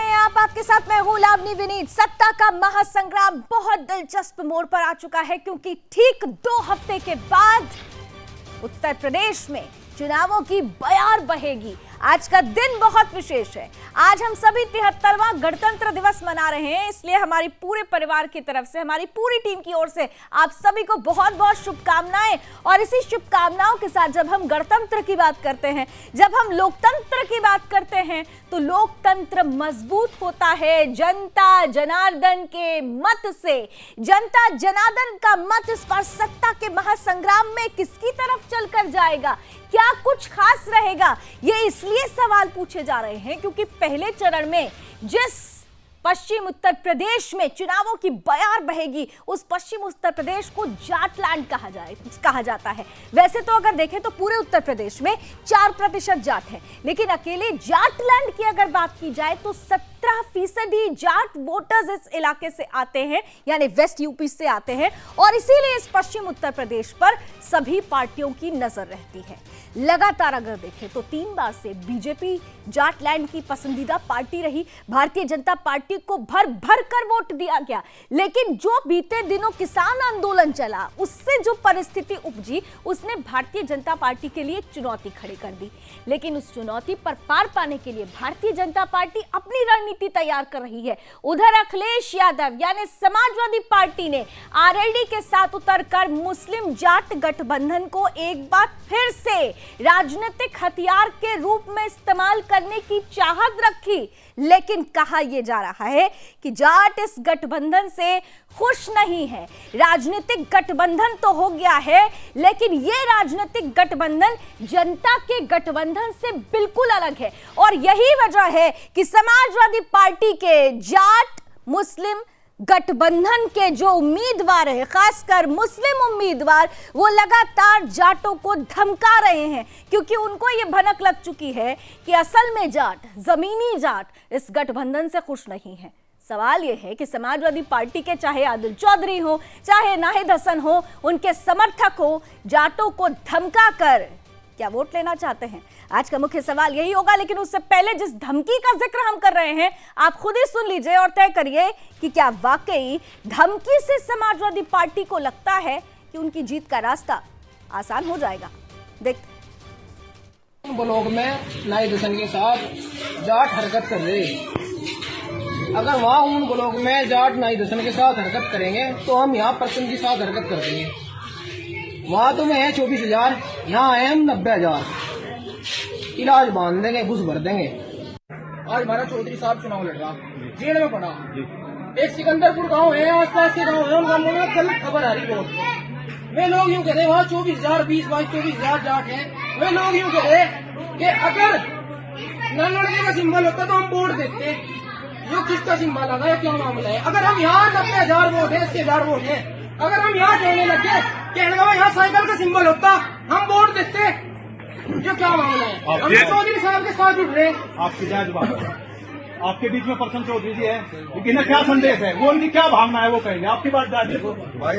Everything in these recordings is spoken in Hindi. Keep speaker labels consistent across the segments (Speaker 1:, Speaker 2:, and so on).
Speaker 1: हैं आप? आपके साथ मैं हूं लावनी विनीत। सत्ता का महासंग्राम बहुत दिलचस्प मोड़ पर आ चुका है क्योंकि ठीक 2 हफ्ते के बाद उत्तर प्रदेश में चुनावों की बयार बहेगी। आज का दिन बहुत विशेष है। आज हम सभी 73वां गणतंत्र दिवस मना रहे हैं, इसलिए हमारी पूरे परिवार की तरफ से, हमारी पूरी टीम की ओर से आप सभी को बहुत बहुत शुभकामनाएं। और इसी शुभकामनाओं के साथ जब हम गणतंत्र की बात करते हैं, जब हम लोकतंत्र की बात करते हैं, तो लोकतंत्र मजबूत होता है जनता जनार्दन के मत से। जनता जनार्दन का मत इस बार सत्ता के महासंग्राम में किसकी तरफ चलकर जाएगा, क्या कुछ खास रहेगा, ये इसलिए सवाल पूछे जा रहे हैं क्योंकि पहले चरण में जिस पश्चिम उत्तर प्रदेश में चुनावों की बयार बहेगी, उस पश्चिम उत्तर प्रदेश को जाटलैंड कहा जाता है। वैसे तो अगर देखें तो पूरे उत्तर प्रदेश में 4% जाट है, लेकिन अकेले जाटलैंड की अगर बात की जाए तो 17% जाट वोटर्स इस इलाके से आते हैं, यानी वेस्ट यूपी से आते हैं। और इसीलिए इस पश्चिम उत्तर प्रदेश पर सभी पार्टियों की नजर रहती है। लगातार अगर देखें तो 3 बार से बीजेपी जाटलैंड की पसंदीदा पार्टी रही। भारतीय जनता पार्टी को भर भर कर वोट दिया गया, लेकिन जो बीते दिनों किसान आंदोलन चला, उससे जो परिस्थिति उपजी, उसने भारतीय जनता पार्टी के लिए चुनौती खड़ी कर दी। लेकिन उस चुनौती पर पार पाने के लिए भारतीय जनता पार्टी अपनी रणनीति तैयार कर रही है। उधर अखिलेश यादव यानी समाजवादी पार्टी ने आरएलडी के साथ उतरकर मुस्लिम जाट गठबंधन को एक बार फिर से राजनीतिक हथियार के रूप में इस्तेमाल करने की चाहत रखी। लेकिन कहा यह जा रहा है कि जाट इस गठबंधन से खुश नहीं है। राजनीतिक गठबंधन तो हो गया है, लेकिन यह राजनीतिक गठबंधन जनता के गठबंधन से बिल्कुल अलग है। और यही वजह है कि समाजवादी पार्टी के जाट मुस्लिम गठबंधन के जो उम्मीदवार है, खासकर मुस्लिम उम्मीदवार, वो लगातार जाटों को धमका रहे हैं क्योंकि उनको ये भनक लग चुकी है कि असल में जाट, जमीनी जाट इस गठबंधन से खुश नहीं है। सवाल यह है कि समाजवादी पार्टी के चाहे आदिल चौधरी हो, चाहे नाहिद हसन हो, उनके समर्थक हो, जाटों को धमका कर क्या वोट लेना चाहते हैं? आज का मुख्य सवाल यही होगा। लेकिन उससे पहले जिस धमकी का जिक्र हम कर रहे हैं, आप खुद ही सुन लीजिए और तय करिए कि क्या वाकई धमकी से समाजवादी पार्टी को लगता है कि उनकी जीत का रास्ता आसान हो जाएगा। देखते।
Speaker 2: ब्लॉक में नाहिद हसन के साथ जाट हरकत कर रहे, अगर वहाँ उन ब्लॉक में जाट नाहिद हसन के साथ हरकत करेंगे तो हम यहाँ पर्सन के साथ हरकत कर देंगे। वहाँ तो में है 24,000, यहाँ आए हम 90,000। इलाज बांध देंगे, घुस भर देंगे। आज हमारा चौधरी साहब चुनाव लड़ रहा, जेल में पड़ा। एक सिकंदरपुर गांव है, आसपास के गांव है, उन गांवों में गलत खबर आ रही बहुत। वे लोग यूँ कहते हैं वहाँ 24,000, 22,000 जाट हैं। वे लोग यूँ कहते हैं कि अगर न लड़के का सिंबल होता तो हम वोट देते। जो किसका सिंबल लगा है, क्या मामला है? अगर हम यहाँ 90,000 वोट है, 80,000 वोट है, अगर हम यहाँ कहने लगे, कहने लगा यहाँ साइकिल का सिंबल होता, हम वोट देते, ये क्या मामला है? हम चौधरी साहब के साथ जुड़ रहे।
Speaker 3: आपकी जायज बात है। आपके बीच में पर्सन चौधरी जी है, लेकिन क्या संदेश है, वो उनकी क्या भावना है, वो कहेंगे। आपकी बात जायज है।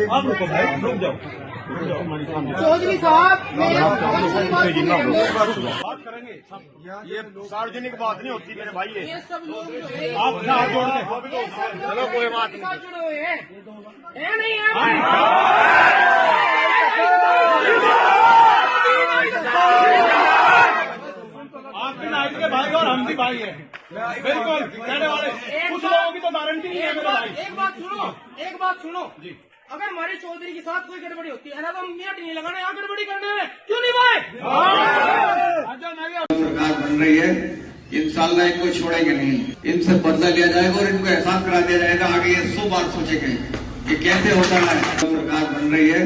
Speaker 3: आप रुको भाई, रुक जाओ।
Speaker 2: चौधरी साहब
Speaker 3: बात करेंगे, ये सार्वजनिक बात नहीं होती मेरे भाई।
Speaker 2: ये सब लोग
Speaker 3: आप हाथ जोड़ के चलो, कोई बात नहीं।
Speaker 2: जुड़े हुए हैं, नहीं है?
Speaker 3: आपके नायक के भाई और हम भी भाई हैं, बिल्कुल कहने वाले। कुछ लोगों की तो गारंटी नहीं है मेरे भाई।
Speaker 2: एक बात सुनो जी। अगर हमारे चौधरी के साथ कोई गड़बड़ी होती है ना, तो हम मिनट नहीं लगाने यहाँ गड़बड़ी करने में, क्यों नहीं भाई?
Speaker 4: सरकार बन रही है, इंशाअल्लाह इनको छोड़ेंगे नहीं। इनसे बदला लिया जाएगा और इनको एहसास करा दिया जाएगा। आगे ये 100 बार सोचेंगे कि कैसे होता है। सरकार बन रही है,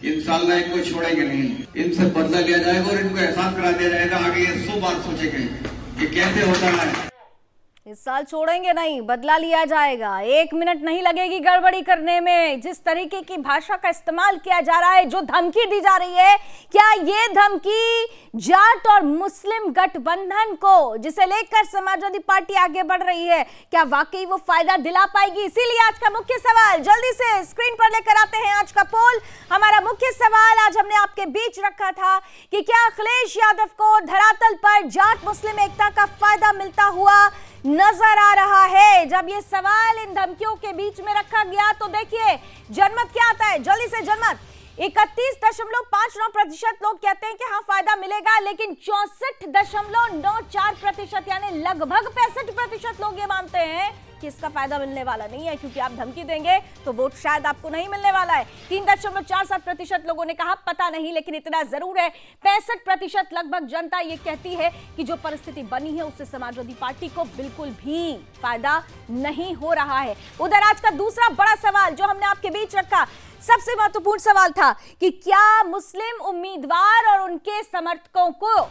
Speaker 4: इंशाअल्लाह इनको छोड़ेंगे नहीं। इनसे बदला लिया जाएगा और इनको एहसास करा दिया जाएगा। आगे ये 100 बार सोचेंगे कि कैसे होता है।
Speaker 1: इस साल छोड़ेंगे नहीं, बदला लिया जाएगा। 1 मिनट नहीं लगेगी गड़बड़ी करने में। जिस तरीके की भाषा का इस्तेमाल किया जा रहा है, जो धमकी दी जा रही है, क्या ये धमकी जाट और मुस्लिम गठबंधन को, जिसे लेकर समाजवादी पार्टी आगे बढ़ रही है, क्या वाकई वो फायदा दिला पाएगी? इसीलिए आज का मुख्य सवाल जल्दी से स्क्रीन पर लेकर आते हैं। आज का पोल, हमारा मुख्य सवाल आज हमने आपके बीच रखा था कि क्या अखिलेश यादव को धरातल पर जाट मुस्लिम एकता का फायदा मिलता हुआ नजर आ रहा है। जब ये सवाल इन धमकियों के बीच में रखा गया तो देखिए जनमत क्या आता है, जल्दी से जनमत। 31.59% लोग कहते हैं कि हाँ फायदा मिलेगा, लेकिन 64.94% यानी लगभग 65% लोग ये मानते हैं कि इसका फायदा मिलने वाला नहीं है, क्योंकि आप धमकी देंगे तो वोट शायद आपको नहीं मिलने वाला है। 3.47% लोगों ने कहा पता नहीं, लेकिन इतना जरूर है 65% लगभग जनता ये कहती है कि जो परिस्थिति बनी है उससे समाजवादी पार्टी को बिल्कुल भी फायदा नहीं हो रहा है। उधर आज का दूसरा बड़ा सवाल जो हमने आपके बीच रखा, सबसे महत्वपूर्ण सवाल था कि क्या मुस्लिम उम्मीदवार और उनके समर्थकों को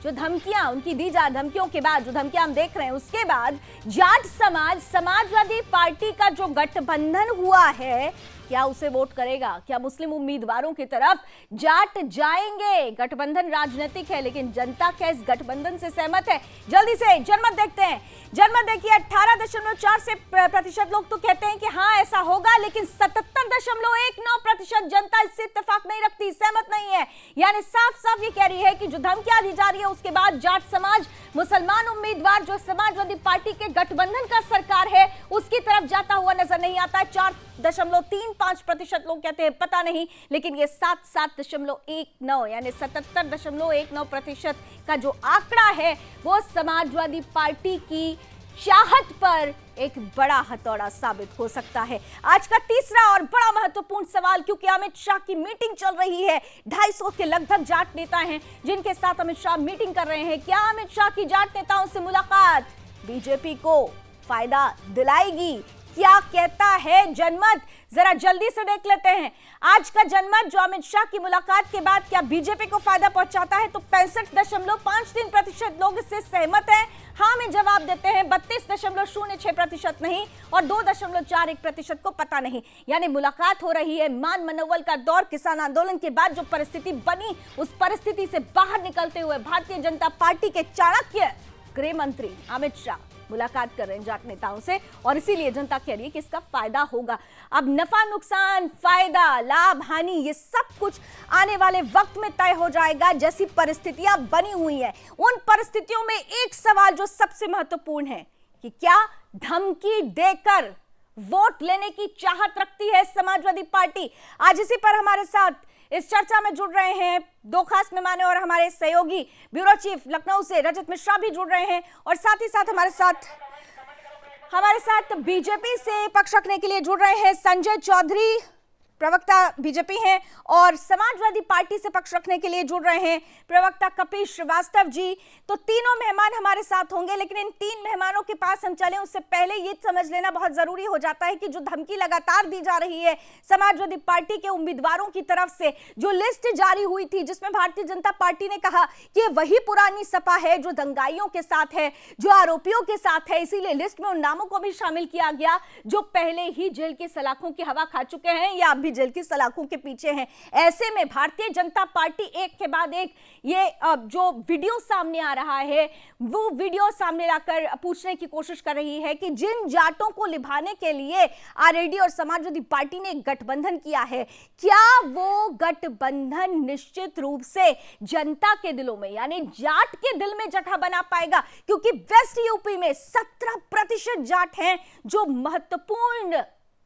Speaker 1: जो धमकियां उनकी दी जा धमकियों के बाद जो धमकियां हम देख रहे हैं उसके बाद जाट समाजवादी पार्टी का जो गठबंधन हुआ है क्या उसे वोट करेगा? क्या मुस्लिम उम्मीदवारों की तरफ जाट जाएंगे? गठबंधन राजनीतिक है, लेकिन जनता क्या इस गठबंधन से सहमत है? जल्दी से जनमत देखते हैं। जनमत देखिए 18.4% लोग तो कहते हैं कि हाँ ऐसा होगा, लेकिन 77.19% जनता इससे इत्तेफाक नहीं रखती, सहमत नहीं है। यानी साफ साफ ये कह रही है कि जो धमकियां दी जा रही है उसके बाद जाट समाज, मुसलमान उम्मीदवार जो समाजवादी पार्टी के गठबंधन का सरकार है उसकी तरफ जाता हुआ नजर नहीं आता। 4.35% लोग कहते हैं पता नहीं, लेकिन ये 77.19 यानी 77.19% का जो आंकड़ा है वो समाजवादी पार्टी की चाहत पर एक बड़ा हथौड़ा साबित हो सकता है। आज का तीसरा और बड़ा महत्वपूर्ण सवाल, क्योंकि अमित शाह की मीटिंग चल रही है, 250 के लगभग जाट नेता हैं जिनके साथ अमित शाह मीटिंग कर रहे हैं। क्या अमित शाह की जाट नेताओं से मुलाकात बीजेपी को फायदा दिलाएगी? क्या कहता है जनमत, जरा जल्दी से देख लेते हैं। आज का जनमत जो अमित शाह की मुलाकात के बाद क्या बीजेपी को फायदा पहुंचाता है, तो 65.53% लोग इससे सहमत हैं, हाँ में जवाब देते हैं। 32.06% नहीं और 2.41% को पता नहीं। यानी मुलाकात हो रही है। मान मनोबल का दौर, किसान आंदोलन के बाद जो परिस्थिति बनी उस परिस्थिति से बाहर निकलते हुए भारतीय जनता पार्टी के चाणक्य गृह मंत्री अमित शाह मुलाकात कर रहे हैं जाट नेताओं से, और इसीलिए जनता कह रही है कि इसका फायदा होगा। अब नफा नुकसान, फायदा, लाभ, हानि, ये सब कुछ आने वाले वक्त में तय हो जाएगा जैसी परिस्थितियां बनी हुई है। उन परिस्थितियों में एक सवाल जो सबसे महत्वपूर्ण है कि क्या धमकी देकर वोट लेने की चाहत रखती है समाजवादी पार्टी? आज इसी पर हमारे साथ इस चर्चा में जुड़ रहे हैं दो खास मेहमान और हमारे सहयोगी ब्यूरो चीफ लखनऊ से रजत मिश्रा भी जुड़ रहे हैं, और साथ ही साथ हमारे साथ बीजेपी से पक्ष रखने के लिए जुड़ रहे हैं संजय चौधरी, प्रवक्ता बीजेपी हैं, और समाजवादी पार्टी से पक्ष रखने के लिए जुड़ रहे हैं प्रवक्ता कपिल श्रीवास्तव जी। तो तीनों मेहमान हमारे साथ होंगे, लेकिन इन तीन मेहमानों के पास हम चलें उससे पहले ये समझ लेना बहुत जरूरी हो जाता है कि जो धमकी लगातार दी जा रही है समाजवादी पार्टी के उम्मीदवारों की तरफ से, जो लिस्ट जारी हुई थी जिसमें भारतीय जनता पार्टी ने कहा कि वही पुरानी सपा है जो दंगाइयों के साथ है, जो आरोपियों के साथ है, इसीलिए लिस्ट में उन नामों को भी शामिल किया गया जो पहले ही जेल की सलाखों की हवा खा चुके हैं या अभी जेल की सलाखों के पीछे हैं। ऐसे में भारतीय जनता पार्टी एक के बाद एक ये जो वीडियो सामने आ रहा है वो वीडियो सामने लाकर पूछने की कोशिश कर रही है कि जिन जाटों को लिभाने के लिए आरएलडी और समाजवादी पार्टी ने गठबंधन किया है, क्या वो गठबंधन निश्चित रूप से जनता के दिलों में यानी जाट के दिल में जगह बना पाएगा? क्योंकि वेस्ट यूपी में 17% जाट हैं जो महत्वपूर्ण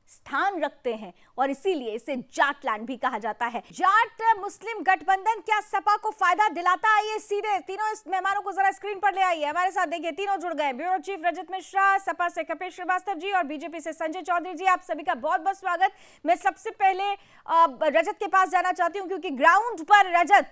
Speaker 1: स्थान रखते हैं और इसीलिए इसे जाटलैंड भी कहा जाता है। जाट मुस्लिम गठबंधन क्या सपा को फायदा दिलाता है? ये सीधे तीनों इस मेहमानों को जरा स्क्रीन पर ले आइए, हमारे साथ देखिए तीनों जुड़ गए। ब्यूरो चीफ रजत मिश्रा, सपा से कपिल श्रीवास्तव जी और बीजेपी से संजय चौधरी जी, आप सभी का बहुत बहुत स्वागत। मैं सबसे पहले रजत के पास जाना चाहती हूँ क्योंकि ग्राउंड पर रजत,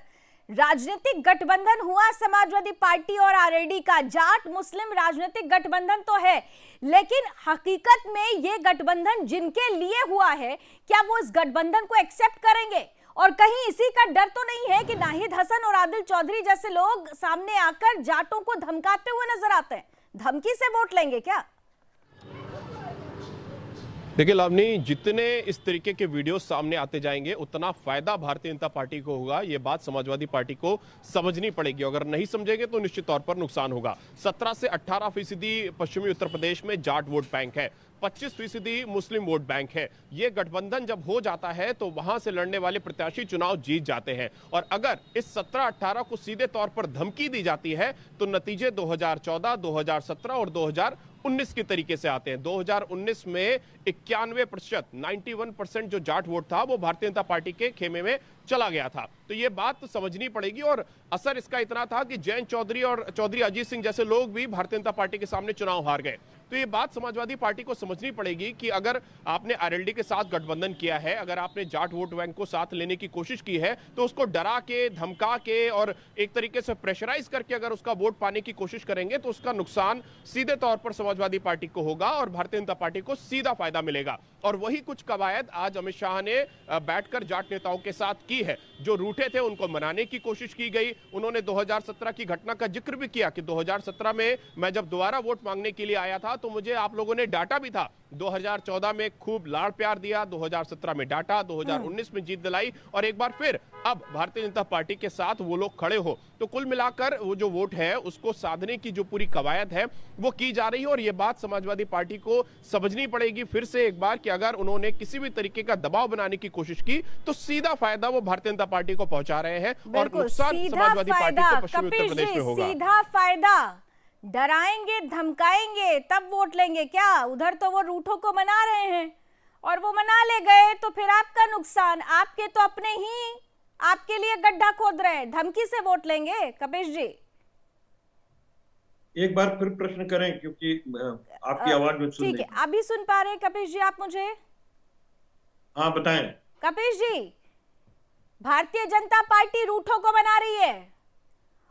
Speaker 1: राजनीतिक गठबंधन हुआ समाजवादी पार्टी और आरएलडी का, जाट मुस्लिम राजनीतिक गठबंधन तो है, लेकिन हकीकत में ये गठबंधन जिनके लिए हुआ है क्या वो इस गठबंधन को एक्सेप्ट करेंगे? और कहीं इसी का डर तो नहीं है कि नाहिद हसन और आदिल चौधरी जैसे लोग सामने आकर जाटों को धमकाते हुए नजर आते हैं, धमकी से वोट लेंगे क्या?
Speaker 5: देखिए लावनी, जितने इस तरीके के वीडियो सामने आते जाएंगे उतना फायदा भारतीय जनता पार्टी को होगा। ये बात समाजवादी पार्टी को समझनी पड़ेगी। अगर नहीं समझेंगे तो निश्चित तौर पर नुकसान होगा। 17 से 18% पश्चिमी उत्तर प्रदेश में जाट वोट बैंक है, 25% मुस्लिम वोट बैंक है। ये गठबंधन जब हो जाता है तो वहां से लड़ने वाले प्रत्याशी चुनाव जीत जाते हैं। और अगर इस 17-18 को सीधे तौर पर धमकी दी जाती है तो नतीजे 2014, 2017 और 2019 के तरीके से आते हैं। 2019 में 91%, 91% जो जाट वोट था वो भारतीय जनता पार्टी के खेमे में चला गया था। तो ये बात तो समझनी पड़ेगी। और असर इसका इतना था कि जयंत चौधरी और चौधरी अजीत सिंह जैसे लोग भी भारतीय जनता पार्टी के सामने चुनाव हार गए। तो ये बात समाजवादी पार्टी को समझनी पड़ेगी कि अगर आपने आरएलडी के साथ गठबंधन किया है, अगर आपने जाट वोट बैंक को साथ लेने की कोशिश की है, तो उसको डरा के, धमका के और एक तरीके से प्रेशराइज करके अगर उसका वोट पाने की कोशिश करेंगे तो उसका नुकसान सीधे तौर पर समाजवादी पार्टी को होगा और भारतीय जनता पार्टी को सीधा फायदा मिलेगा। और वही कुछ कवायद आज अमित शाह ने बैठकर जाट नेताओं के साथ की है। जो रूठे थे उनको मनाने की कोशिश की गई। उन्होंने 2017 की घटना का जिक्र भी किया कि 2017 में मैं जब दोबारा वोट मांगने के लिए आया था तो मुझे आप लोगों ने डांटा भी था। 2014 में खूब लाड़ प्यार दिया, 2017 में डांटा, 2019 में जीत दिलाई और एक बार फिर अब भारतीय जनता पार्टी के साथ वो लोग खड़े हो। तो कुल मिलाकर वो जो वोट है उसको साधने की जो पूरी कवायद है वो की जा रही है। और ये बात समाजवादी पार्टी को समझनी पड़ेगी फिर से एक बार कि अगर उन्होंने किसी भी तरीके का दबाव बनाने की कोशिश की तो सीधा फायदा वो भारतीय जनता पार्टी को पहुंचा रहे हैं और नुकसान समाजवादी पार्टी को पश्चिमी उत्तर प्रदेश में होगा।
Speaker 1: सीधा फायदा, डराएंगे धमकाएंगे तब वोट लेंगे क्या? उधर तो वो रूठों को मना रहे हैं और वो मना ले गए तो फिर आपका नुकसान। आपके तो अपने ही आपके लिए गड्ढा खोद रहे हैं, धमकी से वोट लेंगे? कपिश जी
Speaker 6: एक बार फिर प्रश्न करें क्योंकि आपकी आवाज में सुन
Speaker 1: ठीक है, अभी सुन पा रहे हैं कपिश जी आप मुझे?
Speaker 6: हाँ बताएं।
Speaker 1: कपिश जी, भारतीय जनता पार्टी रूठों को मना रही है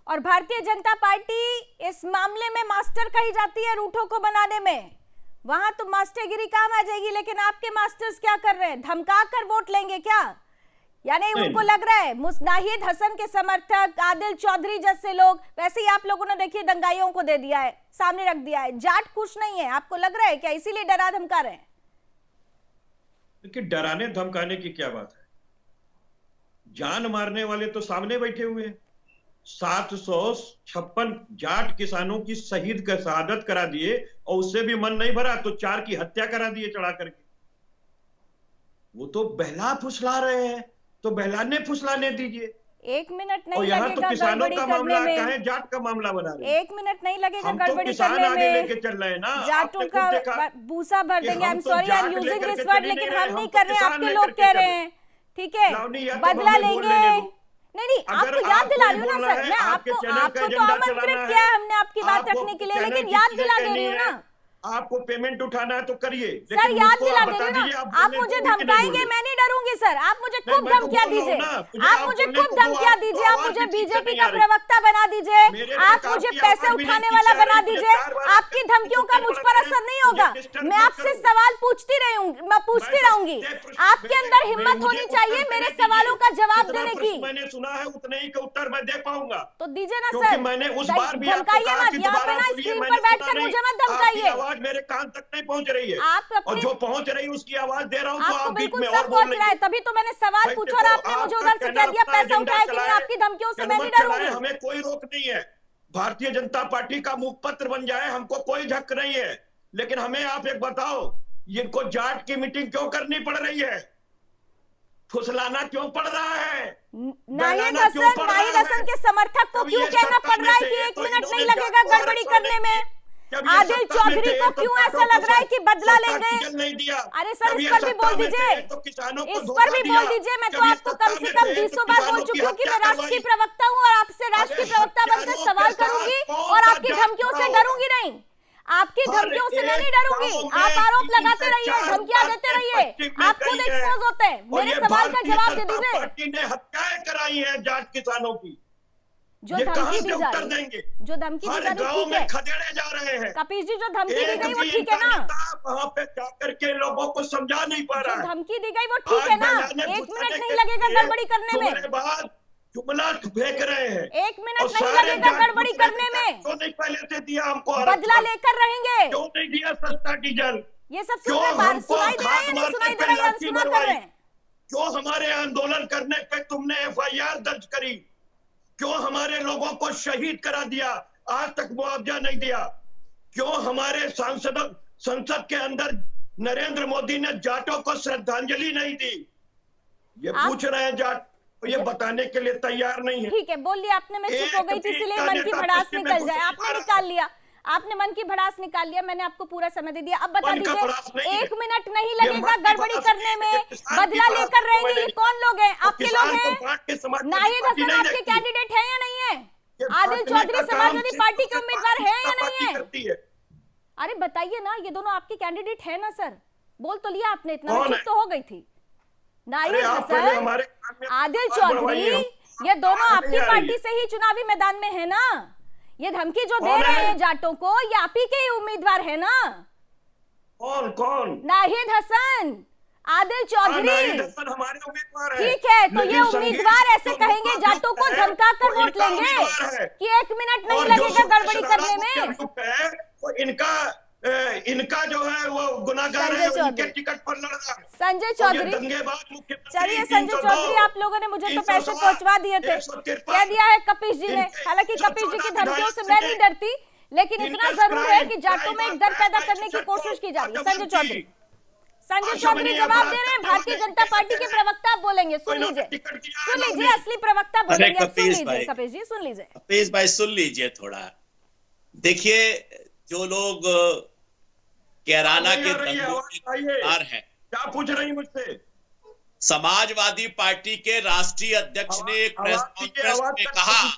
Speaker 1: और भारतीय जनता पार्टी इस मामले में मास्टर कही जाती है रूठों को बनाने में। वहां तो मास्टरगिरी काम आ जाएगी, लेकिन आपके मास्टर्स क्या कर रहे हैं? धमका कर वोट लेंगे क्या? यानी उनको लग रहा है नाहिद हसन के समर्थक, आदिल चौधरी जैसे लोग, वैसे ही आप लोगों ने देखिए दंगाइयों को दे दिया है, सामने रख दिया है। जाट खुश नहीं है, आपको लग रहा है क्या इसीलिए डरा धमका रहे हैं?
Speaker 6: देखिए डराने धमकाने की क्या बात है, जान मारने वाले तो सामने बैठे हुए हैं। 756 जाट किसानों की शहीद का शहादत करा दिए और उससे भी मन नहीं भरा तो 4 की हत्या करा दिए चढ़ा करके। वो तो बहला फुसला रहे हैं, तो बहलाने फुसलाने दीजिए।
Speaker 1: 1 मिनट नहीं
Speaker 6: और यहाँ
Speaker 1: लगेगा
Speaker 6: तो किसानों
Speaker 1: गड़बड़ी
Speaker 6: का
Speaker 1: करने
Speaker 6: मामला
Speaker 1: में।
Speaker 6: कहे जाट का मामला बना रहे हैं।
Speaker 1: 1 मिनट नहीं लगेगा
Speaker 6: हम तो
Speaker 1: गड़बड़ी
Speaker 6: किसान
Speaker 1: करने
Speaker 6: आगे
Speaker 1: में।
Speaker 6: लेके चल रहे हैं ना।
Speaker 1: जाटों
Speaker 6: आपने खुद देखा
Speaker 1: का भूसा भर
Speaker 6: कि
Speaker 1: देंगे। आई एम
Speaker 6: हम तो
Speaker 1: sorry I am
Speaker 6: Jat
Speaker 1: using
Speaker 6: लेकर
Speaker 1: दिस
Speaker 6: के
Speaker 1: वर्ड,
Speaker 6: चल
Speaker 1: लेकिन
Speaker 6: नहीं रहे,
Speaker 1: हम नहीं
Speaker 6: हम तो
Speaker 1: कर रहे हैं,
Speaker 6: किसान
Speaker 1: आपके
Speaker 6: लेकर
Speaker 1: लोग
Speaker 6: के
Speaker 1: कह
Speaker 6: चल
Speaker 1: रहे
Speaker 6: रहे हैं।
Speaker 1: हैं। ठीक है,
Speaker 6: लावनी, या तो
Speaker 1: बदला
Speaker 6: हमें
Speaker 1: लेंगे।
Speaker 6: बोलने दो।
Speaker 1: नहीं
Speaker 6: अगर
Speaker 1: आपको याद दिला रही हूँ ना
Speaker 6: बोलना
Speaker 1: सर,
Speaker 6: है,
Speaker 1: मैं
Speaker 6: आपके
Speaker 1: आपको
Speaker 6: चैनल का
Speaker 1: तो
Speaker 6: एजेंडा
Speaker 1: आमंत्रित
Speaker 6: चलाना
Speaker 1: किया है
Speaker 6: है,
Speaker 1: हमने आपकी बात
Speaker 6: आपको
Speaker 1: रखने के लिए,
Speaker 6: चैनल
Speaker 1: लेकिन
Speaker 6: की
Speaker 1: याद
Speaker 6: चीजें
Speaker 1: दिला दे
Speaker 6: कहनी
Speaker 1: रही हूँ
Speaker 6: है,
Speaker 1: ना
Speaker 6: आपको पेमेंट उठाना है तो करिए।
Speaker 1: सर,
Speaker 6: लेकिन
Speaker 1: याद
Speaker 6: मुझको
Speaker 1: दिला
Speaker 6: आप
Speaker 1: दे
Speaker 6: बता
Speaker 1: रही हूँ
Speaker 6: दीजिए
Speaker 1: ना।
Speaker 6: आप
Speaker 1: आप
Speaker 6: बोलने
Speaker 1: मुझे
Speaker 6: दोगे कि नहीं
Speaker 1: धमकाएंगे,
Speaker 6: बोलोगे?
Speaker 1: मैं नहीं डरूंगी सर। आप मुझे
Speaker 6: नहीं,
Speaker 1: खूब
Speaker 6: मैं तो
Speaker 1: धमकियां
Speaker 6: बोल रहा हूँ
Speaker 1: दीजिए,
Speaker 6: ना, मुझे
Speaker 1: आप
Speaker 6: आप
Speaker 1: मुझे
Speaker 6: बोलने
Speaker 1: खूब
Speaker 6: को दो,
Speaker 1: धमकियां
Speaker 6: आपको
Speaker 1: दीजिए, आप
Speaker 6: आवाज
Speaker 1: मुझे
Speaker 6: भी ठीक से
Speaker 1: बीजेपी
Speaker 6: नहीं
Speaker 1: का
Speaker 6: आ रही।
Speaker 1: प्रवक्ता बना दीजिए,
Speaker 6: मेरे
Speaker 1: आप
Speaker 6: तक
Speaker 1: मुझे
Speaker 6: आपकी
Speaker 1: पैसे
Speaker 6: आवाज भी
Speaker 1: उठाने
Speaker 6: नहीं
Speaker 1: वाला
Speaker 6: ठीक से आ
Speaker 1: बना
Speaker 6: रही।
Speaker 1: दीजिए।
Speaker 6: 4 बार
Speaker 1: आपकी धमकियों का मुझ पर असर नहीं होगा। मैं आपसे सवाल पूछती रहूंगी, मैं पूछती रहूंगी। आपके अंदर हिम्मत होनी चाहिए मेरे सवालों का जवाब देने की।
Speaker 6: मैंने सुना है उतने ही का उत्तर मैं दे पाऊंगा।
Speaker 1: तो दीजिए ना
Speaker 6: क्योंकि
Speaker 1: सर,
Speaker 6: मैंने उस बार भी आपको
Speaker 1: धमकाइए
Speaker 6: कहा
Speaker 1: मत।
Speaker 6: कि
Speaker 1: यहाँ पे
Speaker 6: दोबारा
Speaker 1: ना
Speaker 6: बोलिए,
Speaker 1: स्क्रीन
Speaker 6: मैंने
Speaker 1: पर बैठकर
Speaker 6: सुना
Speaker 1: मुझे
Speaker 6: नहीं।
Speaker 1: मत धमकाइए।
Speaker 6: आपकी आवाज मेरे कान तक नहीं पहुंच रही है।
Speaker 1: आप
Speaker 6: और
Speaker 1: अपनी
Speaker 6: जो पहुंच रही है उसकी आवाज दे रहा हूँ तो
Speaker 1: आपको
Speaker 6: आप बीच
Speaker 1: बिल्कुल
Speaker 6: में
Speaker 1: सब
Speaker 6: और बोल
Speaker 1: पहुंच
Speaker 6: रही
Speaker 1: रहा है,
Speaker 6: है।
Speaker 1: तभी तो मैंने सवाल
Speaker 6: भाई
Speaker 1: पूछा और
Speaker 6: देखो,
Speaker 1: आपने मुझे
Speaker 6: आपका
Speaker 1: उधर से कह
Speaker 6: चैनल
Speaker 1: दिया
Speaker 6: अपना
Speaker 1: पैसा
Speaker 6: एजेंडा
Speaker 1: उठाया कि नहीं।
Speaker 6: चलाए,
Speaker 1: आपकी धमकियों से मैं नहीं
Speaker 6: जनमत चलाए,
Speaker 1: डरूंगी।
Speaker 6: हमें कोई रोक नहीं है। भारतीय जनता पार्टी का मुखपत्र बन जाए, हमको कोई झक नहीं है। लेकिन हमें आप एक बताओ, इनको जाट की मीटिंग क्यों करनी पड़ रही है? फुसलाना क्यों पड़ रहा है?
Speaker 1: नाहिद हसन के समर्थक को क्यों कहना पड़ रहा है कि 1 मिनट नहीं लगेगा गड़बड़ी करने में? आदिल चौधरी को क्यों ऐसा लग रहा है कि बदला लेंगे? अरे सर, इस पर भी बोल दीजिए, इस पर भी बोल दीजिए। मैं तो आपको कम से कम 200 बार बोल चुकी हूँ कि मैं राष्ट्र की प्रवक्ता हूँ और आपसे राष्ट्र की प्रवक्ता बनकर सवाल करूंगी और आपकी धमकियों से डरूंगी नहीं। आपकी धमकियों से मैं नहीं डरूंगी। आप आरोप लगाते रहिए, धमकियां देते रहिए, आप खुद एक्सपोज होते हैं। मेरे सवाल का जवाब दे दीजिए।
Speaker 6: पार्टी ने हत्याएं कराई हैं जाट किसानों की,
Speaker 1: जो धमकी दी जा रही है, जो धमकी दी जा रही है, ठीक है।
Speaker 6: खदेड़े जा रहे हैं।
Speaker 1: कपिश जी, जो धमकी दी गई वो ठीक है ना?
Speaker 6: वहाँ पे जाकर के लोगों को समझा नहीं पा रहा
Speaker 1: जो
Speaker 6: है।
Speaker 1: धमकी दी गई वो ठीक है ना? 1 मिनट नहीं लगेगा गड़बड़ी करने में।
Speaker 6: बाद जुमला फेंक रहे हैं।
Speaker 1: 1 मिनट नहीं लगेगा गड़बड़ी करने में।
Speaker 6: क्यों नहीं पहले से दिया हमको?
Speaker 1: बदला लेकर रहेंगे।
Speaker 6: क्यों नहीं दिया सस्ता डीजल?
Speaker 1: ये सब
Speaker 6: क्यों हमको
Speaker 1: सुनाई दे रहा है या नहीं सुनाई दे रहा है, या
Speaker 6: लाठी
Speaker 1: अनसुना कर
Speaker 6: मरवाई?
Speaker 1: रहे हैं?
Speaker 6: क्यों हमारे आंदोलन करने पे तुमने FIR दर्ज करी? क्यों हमारे लोगों को शहीद करा दिया, आज तक मुआवजा नहीं दिया? क्यों हमारे संसद के अंदर नरेंद्र मोदी ने जाटों को श्रद्धांजलि नहीं दी? ये पूछ रहे हैं जाट, ये बताने के लिए तैयार नहीं है।
Speaker 1: ठीक है, बोल लिया आपने, मैं चुप हो गई थी इसलिए मन की भड़ास निकल जाए। आपने निकाल लिया, आपने मन की भड़ास निकाल लिया, मैंने आपको पूरा समय दे दिया। अब बता दीजिए, 1 मिनट नहीं लगेगा गड़बड़ी करने में, बदला लेकर रहेंगे। ये कौन लोग हैं? आपके लोग हैं? नाहिद हसन आपके कैंडिडेट है या नहीं है? आदिल चौधरी समाजवादी पार्टी के उम्मीदवार है या नहीं है? अरे बताइए ना, ये दोनों आपके कैंडिडेट है ना सर? बोल तो लिया आपने, इतना मैं चुप तो हो गई थी। नाहिद हसन, आदिल चौधरी, ये दोनों आपकी पार्टी से ही चुनावी मैदान में है ना? ये धमकी जो दे रहे हैं जाटों को, ये आप ही के ही उम्मीदवार है ना?
Speaker 6: कौन?
Speaker 1: नाहिद हसन, आदिल चौधरी।
Speaker 6: हमारे उम्मीदवार हैं।
Speaker 1: ठीक है, तो ये उम्मीदवार ऐसे कहेंगे जाटों को धमकाकर वोट लेंगे कि 1 मिनट नहीं लगेगा गड़बड़ी करने में?
Speaker 6: इनका जो है वो गुनाहगार है, उनके टिकट पर लड़ रहा है
Speaker 1: संजय चौधरी। चलिए संजय चौधरी, आप लोगों ने मुझे तो पैसे पहुंचवा दिए थे, कह दिया है कपिश जी ने। हालांकि कपिश जी की धमकियों से मैं नहीं डरती, लेकिन इतना जरूर है कि जाटों में एक डर पैदा करने की कोशिश की जा रही है। संजय चौधरी जवाब दे रहे हैं, भारतीय जनता पार्टी के प्रवक्ता बोलेंगे। सुन लीजिए, असली प्रवक्ता बोलेंगे। कपिश जी सुन लीजिए।
Speaker 7: कपिश भाई सुन लीजिए थोड़ा। देखिए, जो लोग कैराना के दंगों के शिकार हैं,
Speaker 6: क्या पूछ रही मुझसे?
Speaker 7: समाजवादी पार्टी के राष्ट्रीय अध्यक्ष ने एक प्रेस कॉन्फ्रेंस में कहा,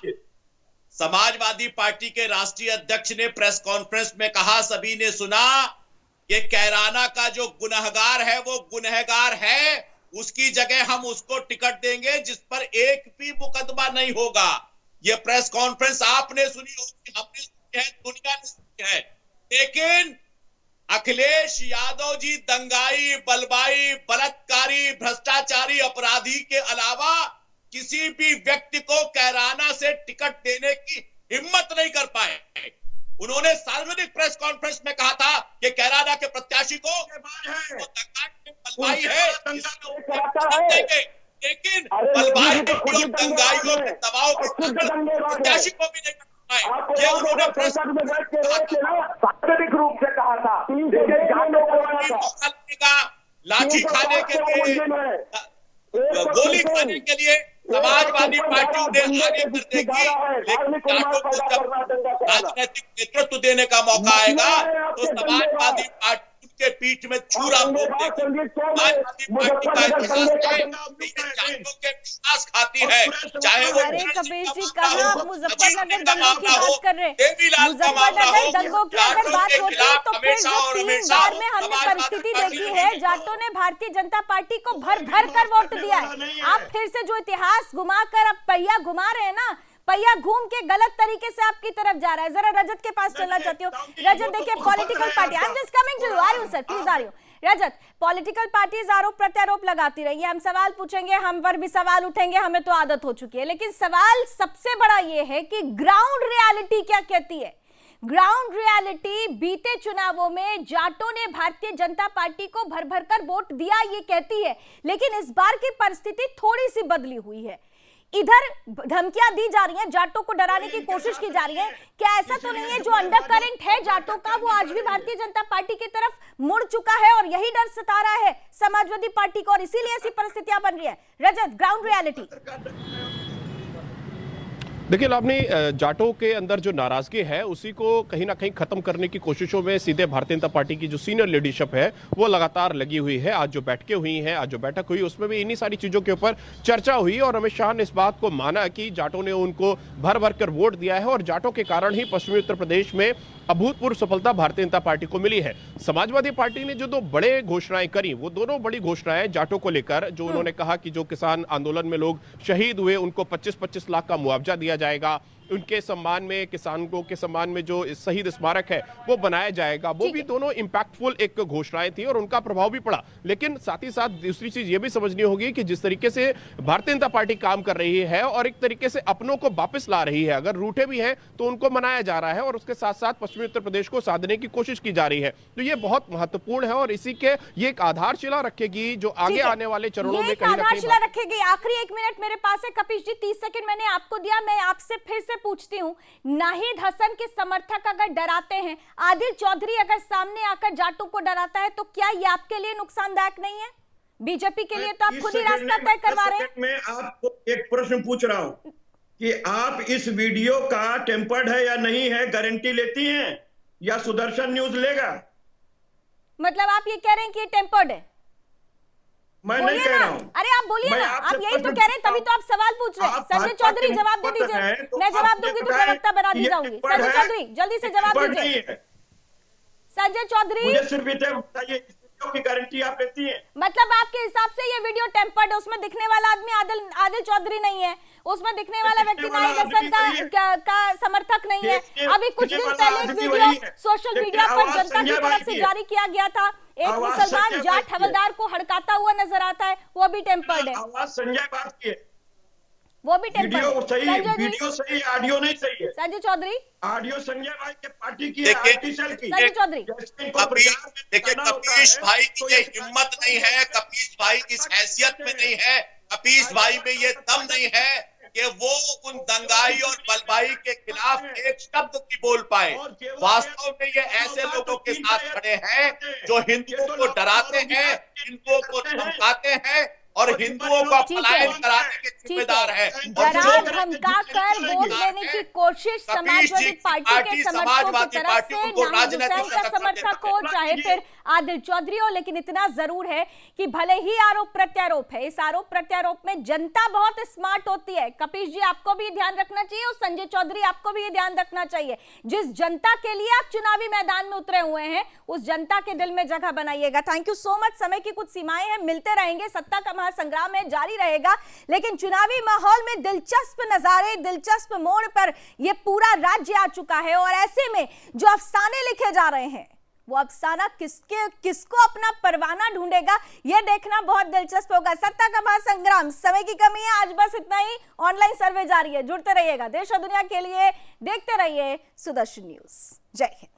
Speaker 7: समाजवादी पार्टी के राष्ट्रीय अध्यक्ष ने प्रेस कॉन्फ्रेंस में कहा, सभी ने सुना, कि कैराना का जो गुनहगार है वो गुनहगार है, उसकी जगह हम उसको टिकट देंगे जिस पर एक भी मुकदमा नहीं होगा। ये प्रेस कॉन्फ्रेंस आपने सुनी होगी, हमने सुनी है, दुनिया ने सुनी है। लेकिन अखिलेश यादव जी दंगाई, बलवाई, बलात्कारी, भ्रष्टाचारी, अपराधी के अलावा किसी भी व्यक्ति को कैराना से टिकट देने की हिम्मत नहीं कर पाए। उन्होंने सार्वजनिक प्रेस कॉन्फ्रेंस में कहा था कि कैराना के प्रत्याशी को बलवाई है, लेकिन बलवाई और दंगाइयों के दबाव के प्रत्याशी को भी नहीं पाए। ये उन्होंने
Speaker 8: सार्वजनिक रूप से कहा था।
Speaker 7: लाठी खाने के लिए, गोली खाने के लिए समाजवादी पार्टी उन्हें आगे कर देगी, लेकिन जाटों को जब राजनीतिक नेतृत्व देने का मौका आएगा तो समाजवादी पार्टी के पीठ में छुरा भोग देगी। समाजवादी पार्टी का इतिहास है, जाटों के विश्वास खाती है, चाहे वो
Speaker 1: अरे कपिश जी, कहाँ आप मुजफ्फरनगर दंगों की बात कर रहे हैं? मुजफ्फरनगर दंगों की अगर बात होती है तो फिर जो 3 बार में हमने परिस्थिति देखी है, जाटों ने भारतीय जनता पार्टी को भर भर कर वोट दिया है। आप फिर से जो इतिहास घुमाकर अब पहिया घुमा रहे हैं ना, पहिया घूम के गलत तरीके से आपकी तरफ जा रहा है। जरा रजत के पास चलना चाहती हूँ। रजत देखिए, political party, I am just coming to you, आ रही हूँ सर, प्लीज आ रही हूँ। रजत, पॉलिटिकल पार्टीज आरोप प्रत्यारोप लगाती रही है, हम सवाल पूछेंगे, हम पर भी सवाल उठेंगे, हमें तो आदत हो चुकी है। लेकिन सवाल सबसे बड़ा ये है कि ग्राउंड रियलिटी क्या कहती है? ग्राउंड रियलिटी बीते चुनावों में जाटों ने भारतीय जनता पार्टी को भर भर कर वोट दिया, ये कहती है। लेकिन इस बार की परिस्थिति थोड़ी सी बदली हुई है। इधर धमकियां दी जा रही हैं, जाटों को डराने की कोशिश की जा रही है। क्या ऐसा तो नहीं है जो अंडर करंट है जाटों का, वो आज भी भारतीय जनता पार्टी की तरफ मुड़ चुका है और यही डर सता रहा है समाजवादी पार्टी को और इसीलिए ऐसी परिस्थितियां बन रही है? रजत, ग्राउंड रियलिटी।
Speaker 5: देखिए, आपने जाटों के अंदर जो नाराजगी है उसी को कहीं ना कहीं खत्म करने की कोशिशों में सीधे भारतीय जनता पार्टी की जो सीनियर लीडरशिप है वो लगातार लगी हुई है। आज जो बैठकें हुई हैं, आज जो बैठक हुई, उसमें भी इन्हीं सारी चीजों के ऊपर चर्चा हुई और अमित शाह ने इस बात को माना कि जाटों ने उनको भर भर कर वोट दिया है और जाटों के कारण ही पश्चिमी उत्तर प्रदेश में अभूतपूर्व सफलता भारतीय जनता पार्टी को मिली है। समाजवादी पार्टी ने जो 2 बड़े घोषणाएं करी, वो दोनों बड़ी घोषणाएं जाटों को लेकर, जो उन्होंने कहा कि जो किसान आंदोलन में लोग शहीद हुए उनको 25-25 लाख का मुआवजा दिया जाएगा, उनके सम्मान में, किसानों के सम्मान में जो शहीद स्मारक है वो बनाया जाएगा। वो भी दोनों इंपैक्टफुल एक घोषणाएं थी और उनका प्रभाव भी पड़ा। लेकिन साथ ही साथ दूसरी चीज ये भी समझनी होगी कि जिस तरीके से भारतीय जनता पार्टी काम कर रही है और एक तरीके से अपनों को वापस ला रही है, अगर रूठे भी हैं तो उनको मनाया जा रहा है और उसके साथ साथ पश्चिमी उत्तर प्रदेश को साधने की कोशिश की जा रही है, तो ये बहुत महत्वपूर्ण है और इसी के ये एक आधारशिला रखेगी जो आगे आने वाले चरणों में कहीं ना
Speaker 1: आधारशिला रखेगी। आखिरी 1 मिनट मेरे पास है कपिश जी, 30 सेकंड मैंने आपको दिया। मैं आपसे फिर से पूछती हूँ, नाहिद हसन के समर्थक अगर डराते हैं, आदिल चौधरी अगर सामने आकर जाटों को डराता है, तो क्या ये आपके लिए नुकसानदायक नहीं है? बीजेपी के लिए तो आप खुद ही रास्ता तय करवा रहे हैं।
Speaker 6: मैं आपको एक प्रश्न पूछ रहा हूं कि आप इस वीडियो का टेम्पर्ड है या नहीं है, गारंटी लेती हैं या सुदर्शन न्यूज लेगा?
Speaker 1: मतलब आप ये कह रहे हैं कि ये टेम्पर्ड है?
Speaker 6: मैं नहीं कह रहा हूं।
Speaker 1: अरे आप बोलिए ना, आप यही तो कह रहे हैं, तभी तो आप सवाल पूछ रहे हैं। संजय चौधरी जवाब दे दीजिए, मैं जवाब दूंगी तो प्रवक्ता बना दी जाऊंगी। संजय चौधरी जल्दी से जवाब दीजिए। संजय चौधरी,
Speaker 6: मुझे सिर्फ इतना बताइए, की गारंटी आप लेती हैं?
Speaker 1: मतलब आपके हिसाब से ये वीडियो टेम्पर्ड है, उसमें दिखने वाला आदमी आदिल चौधरी नहीं है, उसमें दिखने वाला व्यक्ति नाहिद हसन का समर्थक नहीं है। अभी कुछ दिन पहले एक वीडियो सोशल मीडिया पर जनता की तरफ से जारी किया गया था, एक मुसलमान जाट हवलदार को हड़काता हुआ नजर आता है, वो भी टेम्पर्ड है।
Speaker 6: आवाज संजय बात की है,
Speaker 1: वो भी टेम्पर्ड है।
Speaker 6: वीडियो सही, ऑडियो नहीं सही है।
Speaker 1: संजय चौधरी,
Speaker 6: ऑडियो संजय भाई के पार्टी की है, आर्टिफिशियल की।
Speaker 1: संजय चौधरी,
Speaker 7: देखिए कपीश भाई की ये हिम्मत नहीं है, कपीश भाई इस हैसियत में नहीं है, कपीश भाई में ये दम नहीं है कि वो उन दंगाई और बलवाई के खिलाफ एक शब्द की बोल पाए। वास्तव में ये ऐसे लोगों के साथ खड़े हैं जो हिंदुओं को डराते हैं, हिंदुओं को धमकाते हैं और हिंदुओं का पलायन कराने के जिम्मेदार है।
Speaker 1: डरा धमका कर वोट लेने की कोशिश समाजवादी पार्टी के समर्थकों की तरफ से, नाहिद हुसैन का समर्थक हो चाहे फिर आदिल चौधरी हो। लेकिन इतना जरूर है कि भले ही आरोप प्रत्यारोप है, इस आरोप प्रत्यारोप में जनता बहुत स्मार्ट होती है। कपिश जी आपको भी ध्यान रखना चाहिए और संजय चौधरी आपको भी ये ध्यान रखना चाहिए, जिस जनता के लिए आप चुनावी मैदान में उतरे हुए हैं उस जनता के दिल में जगह बनाइएगा। Thank you so much. समय की कुछ सीमाएं हैं, मिलते रहेंगे, सत्ता का महासंग्राम है, जारी रहेगा। लेकिन चुनावी माहौल में दिलचस्प नजारे, दिलचस्प मोड़ पर यह पूरा राज्य आ चुका है और ऐसे में जो अफसाने लिखे जा रहे हैं वो अफसाना किसको अपना परवाना ढूंढेगा, यह देखना बहुत दिलचस्प होगा। सत्ता का महासंग्राम, समय की कमी है, आज बस इतना ही। ऑनलाइन सर्वे जारी है, जुड़ते रहिएगा। देश और दुनिया के लिए देखते रहिए सुदर्शन न्यूज। जय हिंद।